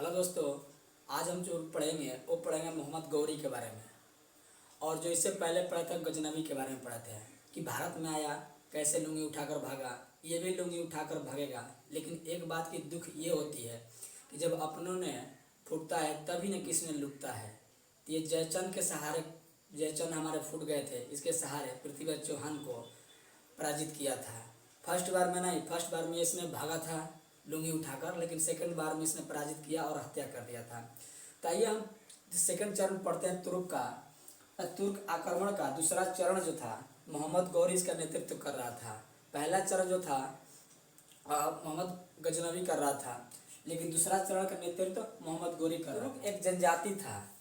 Hello दोस्तों, आज हम जो पढ़ेंगे वो पढ़ेंगे मोहम्मद गौरी के बारे में। और जो इससे पहले पढ़ा था गजनवी के बारे में पढ़ाते हैं कि भारत में आया, कैसे लुंगी उठाकर भागा, ये भी लुंगी उठाकर भागेगा। लेकिन एक बात की दुख ये होती है कि जब अपनों ने फूटता है तभी न किसी ने लुटता है। तो ये जयचंद के सहारे, जयचंद हमारे फूट गए थे, इसके सहारे पृथ्वीराज चौहान को पराजित किया था। फर्स्ट बार में नहीं, फर्स्ट बार में इसने भागा था लुंगी उठाकर, लेकिन सेकंड बार में इसने पराजित किया और हत्या कर दिया था। तो आइए हम सेकंड चरण पढ़ते हैं तुर्क का। तुर्क आक्रमण का दूसरा चरण जो था मोहम्मद गौरी इसका नेतृत्व कर रहा था। पहला चरण जो था मोहम्मद गजनवी कर रहा था, लेकिन दूसरा चरण का नेतृत्व मोहम्मद गौरी कर रहा था। एक जनजाति था,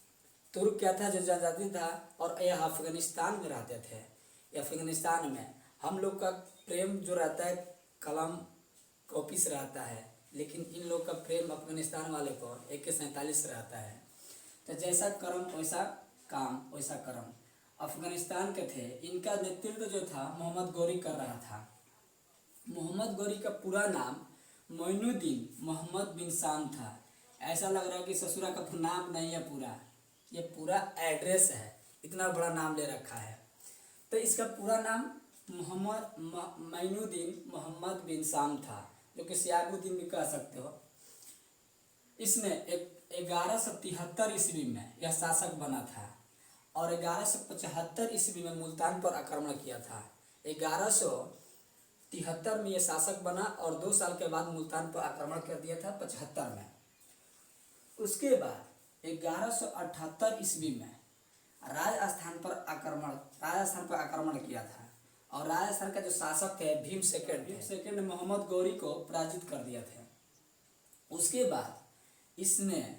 तुर्क क्या था, जो जनजाति था, और यह अफगानिस्तान में रहते थे। अफगानिस्तान में हम लोग का प्रेम जो रहता है कलम कॉपी से रहता है, लेकिन इन लोग का प्रेम अफगानिस्तान वाले को AK-47 रहता है। तो जैसा कर्म वैसा काम वैसा कर्म। अफगानिस्तान के थे, इनका नेतृत्व जो था मोहम्मद गौरी कर रहा था। मोहम्मद गौरी का पूरा नाम मोइनुद्दीन मोहम्मद बिन शाम था। ऐसा लग रहा है कि ससुरा का नाम नहीं है पूरा, ये पूरा एड्रेस है, इतना बड़ा नाम ले रखा है। तो इसका पूरा नाम मोहम्मद मोइनुद्दीन मोहम्मद बिन शाम था, जो कि सियाबुद्दीन भी कह सकते हो। इसने 1173 ईस्वी में यह शासक बना था और 1175 ईस्वी में मुल्तान पर आक्रमण किया था। 1173 में यह शासक बना और 2 साल के बाद मुल्तान पर आक्रमण कर दिया था 75 में। उसके बाद 1178 ईस्वी में राजस्थान पर आक्रमण किया था और राजस्थान का जो शासक थे भीम सेकंड ने मोहम्मद गौरी को पराजित कर दिया था। उसके बाद इसने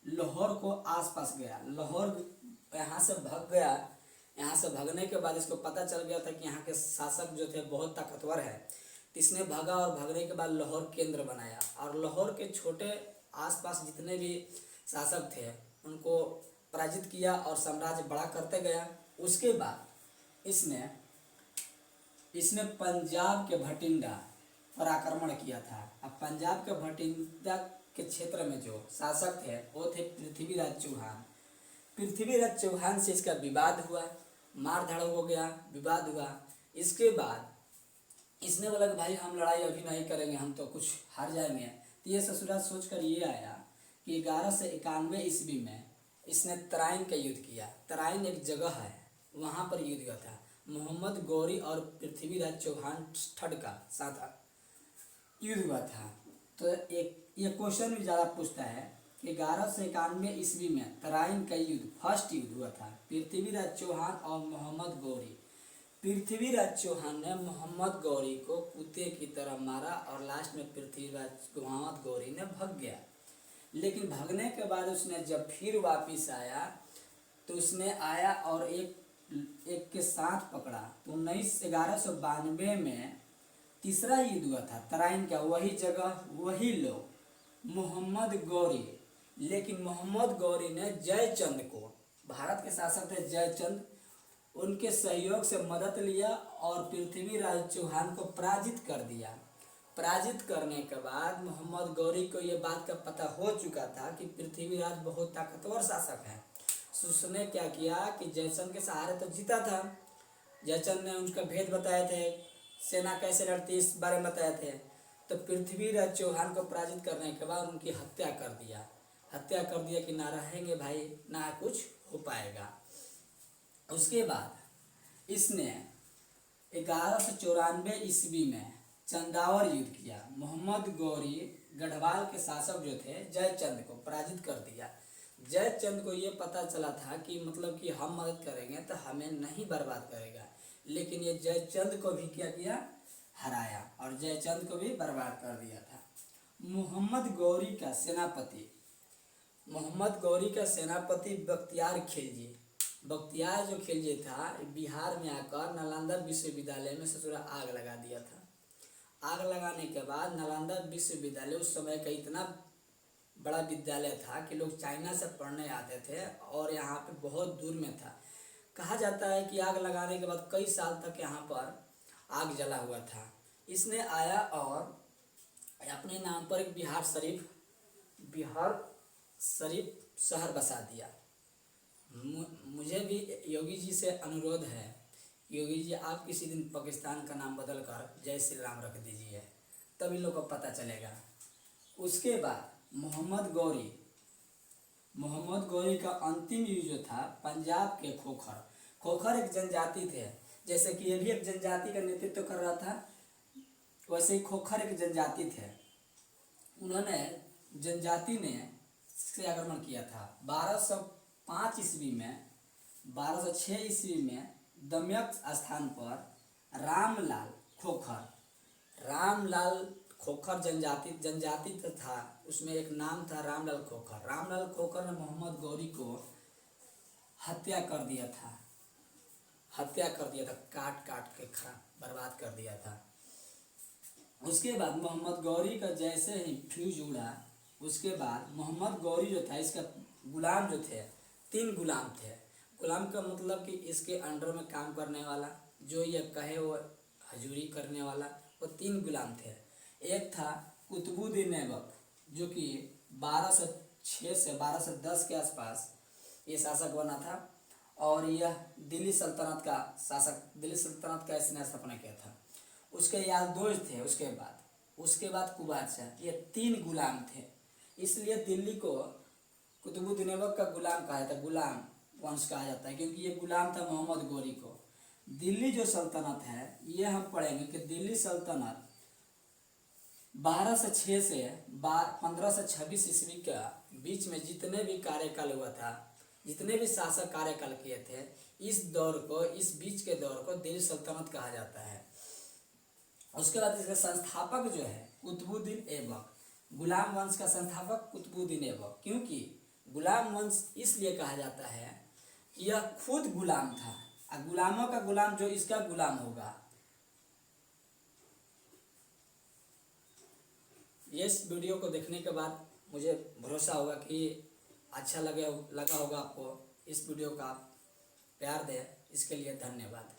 लाहौर को आसपास गया, लाहौर यहाँ से भाग गया। यहाँ से भागने के बाद इसको पता चल गया था कि यहाँ के शासक जो थे बहुत ताकतवर है। इसने भागा और भागने के बाद लाहौर केंद्र बनाया और लाहौर के छोटे आसपास जितने भी शासक थे उनको पराजित किया और साम्राज्य बड़ा करते गया। उसके बाद इसने पंजाब के भटिंडा पर आक्रमण किया था। अब पंजाब के भटिंडा के क्षेत्र में जो शासक थे वो थे पृथ्वीराज चौहान। पृथ्वीराज चौहान से इसका विवाद हुआ, मार धाड़ हो गया, विवाद हुआ। इसके बाद इसने बोला कि भाई हम लड़ाई अभी नहीं करेंगे, हम तो कुछ हार जाएंगे। तो ये ससुराल सोच कर ये आया कि 1191 ईस्वी में इसने तराइन का युद्ध किया। तराइन एक जगह है, वहाँ पर युद्ध हुआ था। मोहम्मद गौरी और पृथ्वीराज चौहान थर्ड का साथ युद्ध हुआ था। तो एक ये क्वेश्चन भी ज़्यादा पूछता है कि 1191 ईस्वी में तराइन का युद्ध फर्स्ट युद्ध हुआ था, पृथ्वीराज चौहान और मोहम्मद गौरी। पृथ्वीराज चौहान ने मोहम्मद गौरी को कुत्ते की तरह मारा और लास्ट में पृथ्वीराज मोहम्मद गौरी ने भाग गया। लेकिन भागने के बाद उसने जब फिर वापिस आया तो उसने आया और एक के साथ पकड़ा। तो 1192 में तीसरा युद्ध हुआ था तराइन का, वही जगह वही लोग, मोहम्मद गौरी। लेकिन मोहम्मद गौरी ने जयचंद को, भारत के शासक थे जयचंद, उनके सहयोग से मदद लिया और पृथ्वीराज चौहान को पराजित कर दिया। पराजित करने के बाद मोहम्मद गौरी को ये बात का पता हो चुका था कि पृथ्वीराज बहुत ताकतवर शासक है। उसने क्या किया कि जयचंद के सहारे तो जीता था, जयचंद ने उनका भेद बताए थे, सेना कैसे लड़ती इस बारे में बताए थे। तो पृथ्वीराज चौहान को पराजित करने के बाद उनकी हत्या कर दिया कि ना रहेंगे भाई, ना कुछ हो पाएगा। उसके बाद इसने 1194 ईस्वी में चंदावर युद्ध किया। मोहम्मद गौरी गढ़वाल के शासक जो थे जयचंद को पराजित कर दिया। जयचंद को ये पता चला था कि मतलब कि हम मदद करेंगे तो हमें नहीं बर्बाद करेगा, लेकिन ये जयचंद को भी क्या किया, हराया और जयचंद को भी बर्बाद कर दिया था। मोहम्मद गौरी का सेनापति बख्तियार जो खिलजी था, बिहार में आकर नालंदा विश्वविद्यालय में ससुरा आग लगा दिया था। आग लगाने के बाद नालंदा विश्वविद्यालय उस समय का इतना बड़ा विद्यालय था कि लोग चाइना से पढ़ने आते थे और यहाँ पे बहुत दूर में था। कहा जाता है कि आग लगाने के बाद कई साल तक यहाँ पर आग जला हुआ था। इसने आया और अपने नाम पर एक बिहार शरीफ शहर बसा दिया। मुझे भी योगी जी से अनुरोध है, योगी जी आप किसी दिन पाकिस्तान का नाम बदल कर जय श्री राम रख दीजिए, तभी लोग को पता चलेगा। उसके बाद मोहम्मद गौरी का अंतिम युग जो था पंजाब के खोखर, खोखर एक जनजाति थे, जैसे कि ये भी एक जनजाति का नेतृत्व कर रहा था, वैसे ही खोखर एक जनजाति थे। उन्होंने जनजाति ने से आक्रमण किया था 1205 ईस्वी में, 1206 ईस्वी में दमयक स्थान पर रामलाल खोखर जनजाति तो था, उसमें एक नाम था रामलाल खोखर। रामलाल खोखर ने मोहम्मद गौरी को हत्या कर दिया था, काट काट के बर्बाद कर दिया था। उसके बाद मोहम्मद गौरी का जैसे ही फ्यूज उड़ा, उसके बाद मोहम्मद गौरी जो था, इसका गुलाम जो थे 3 गुलाम थे। गुलाम का मतलब कि इसके अंडर में काम करने वाला, जो ये कहे वो हजूरी करने वाला, वो 3 गुलाम थे। एक था कुतुबुद्दीन ऐबक, जो कि 1206 से 1210 के आसपास ये शासक बना था, और यह दिल्ली सल्तनत का इसने स्थापना किया था। उसके याददोज थे। उसके बाद कुबादशाह, ये 3 गुलाम थे। इसलिए दिल्ली को कुतुबुद्दीन ऐबक का गुलाम कहा जाता है, गुलाम वंश कहा जाता है, क्योंकि ये गुलाम था मोहम्मद गौरी को। दिल्ली जो सल्तनत है, ये हम पढ़ेंगे कि दिल्ली सल्तनत 1206 से 1526 ईस्वी के बीच में जितने भी कार्यकाल हुआ था, जितने भी शासक कार्यकाल किए थे, इस बीच के दौर को दिल्ली सल्तनत कहा जाता है। उसके बाद इसके संस्थापक जो है कुतुबुद्दीन ऐबक, गुलाम वंश का संस्थापक कुतुबुद्दीन ऐबक। क्योंकि गुलाम वंश इसलिए कहा जाता है कि यह खुद गुलाम था, और गुलामों का गुलाम जो इसका गुलाम होगा। इस वीडियो को देखने के बाद मुझे भरोसा होगा कि अच्छा लगा होगा आपको। इस वीडियो का प्यार दें, इसके लिए धन्यवाद।